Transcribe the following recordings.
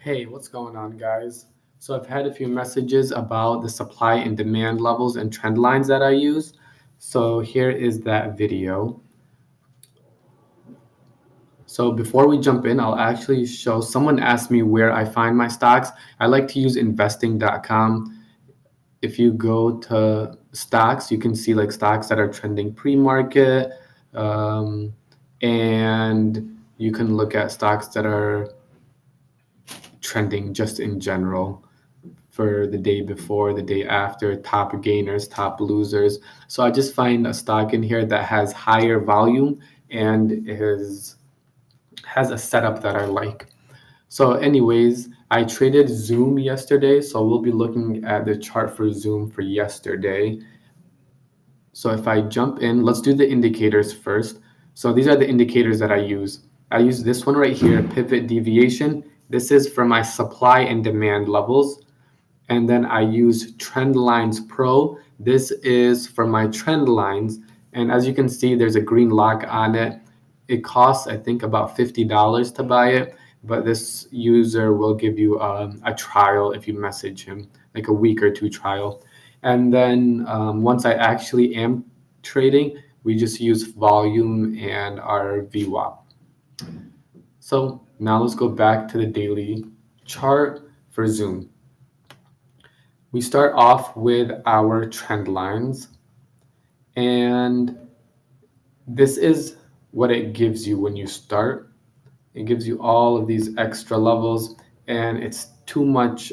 Hey, what's going on, guys? So I've had a few messages about the supply and demand levels and trend lines that I use. So here is that video. So before we jump in, I'll actually show someone asked me where I find my stocks. I like to use investing.com. If you go to stocks, you can see like stocks that are trending pre-market, um, and you can look at stocks that are trending just in general for the day before, the day after, top gainers, top losers. So I just find a stock in here that has higher volume and has a setup that I like. So anyways, I traded Zoom yesterday, so we'll be looking at the chart for Zoom for yesterday. So if I jump in, let's do the indicators first. So these are the indicators that I use. I use this one right here, pivot deviation. This is for my supply and demand levels. And then I use Trend Lines Pro. This is for my trend lines. And as you can see, there's a green lock on it. It costs, I think, about $50 to buy it, but this user will give you a trial if you message him, like a week or two trial. And then once I actually am trading, we just use volume and our VWAP. So now let's go back to the daily chart for Zoom. We start off with our trend lines, and this is what it gives you when you start. It gives you all of these extra levels, and it's too much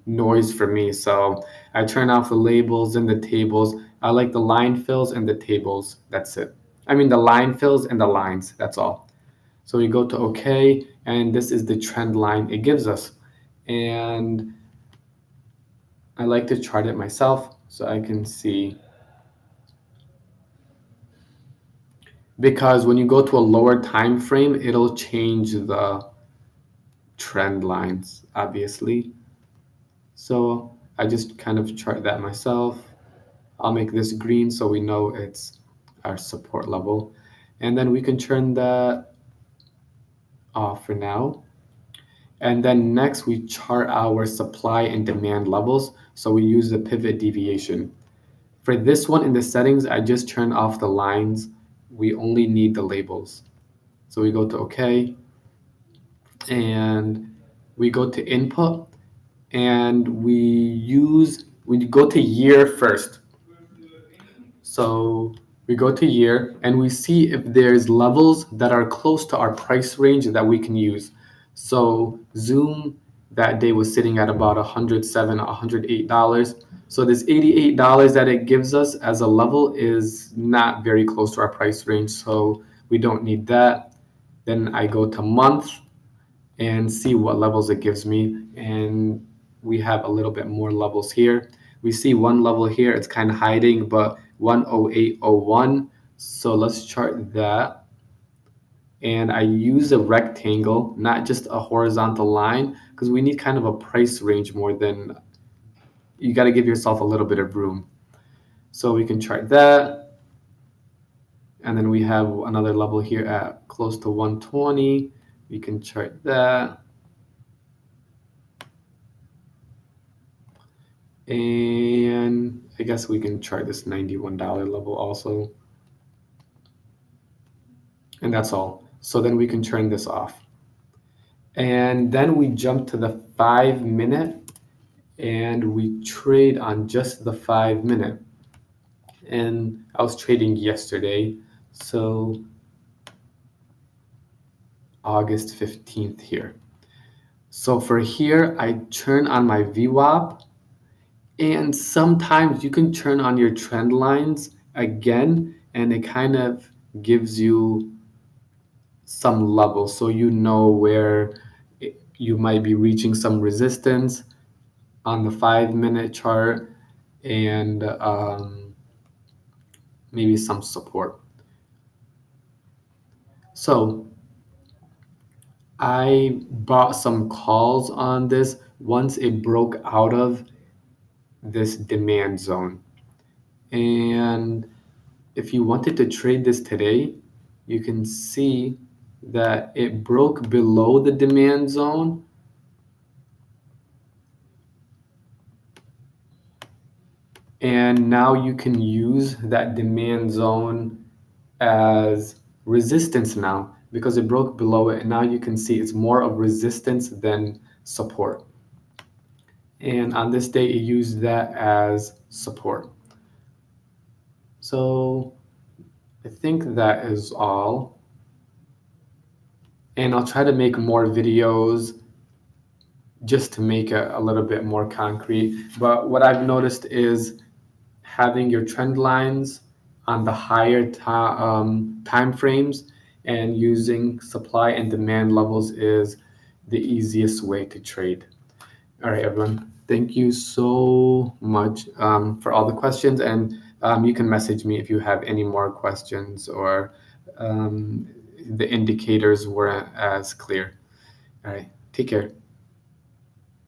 noise for me. So I turn off the labels and the tables. I like the line fills and the tables. That's it. I mean, the line fills and the lines. That's all. So we go to OK, and this is the trend line it gives us. And I like to chart it myself so I can see. Because when you go to a lower time frame, it'll change the trend lines, obviously. So I just kind of chart that myself. I'll make this green so we know it's our support level. And then we can turn that off for now. And then next we chart our supply and demand levels. So we use the pivot deviation. For this one in the settings, I just turn off the lines. We only need the labels. So we go to OK, and we go to input, and we go to year first. So we go to year and we see if there's levels that are close to our price range that we can use. So Zoom that day was sitting at about $107, $108. So this $88 that it gives us as a level is not very close to our price range, so we don't need that. Then I go to month and see what levels it gives me. And we have a little bit more levels here. We see one level here, it's kind of hiding, but 108.01. So let's chart that. And I use a rectangle, not just a horizontal line, because we need kind of a price range more than you got to give yourself a little bit of room. So we can chart that. And then we have another level here at close to 120. We can chart that. And I guess we can chart this $91 level also. And that's all. So then we can turn this off. And then we jump to the 5 minute and we trade on just the 5 minute. And I was trading yesterday, so August 15th here. So for here, I turn on my VWAP, and sometimes you can turn on your trend lines again, and it kind of gives you some level so you know where you might be reaching some resistance on the 5 minute chart, and maybe some support. So I bought some calls on this once it broke out of this demand zone. And if you wanted to trade this today, you can see that it broke below the demand zone, And now you can use that demand zone as resistance now because it broke below it, and now you can see it's more of resistance than support. And on this day, it used that as support. So I think that is all. And I'll try to make more videos just to make it a little bit more concrete. But what I've noticed is having your trend lines on the higher time frames and using supply and demand levels is the easiest way to trade. All right, everyone. Thank you so much for all the questions. And you can message me if you have any more questions or um, the indicators weren't as clear. All right. Take care.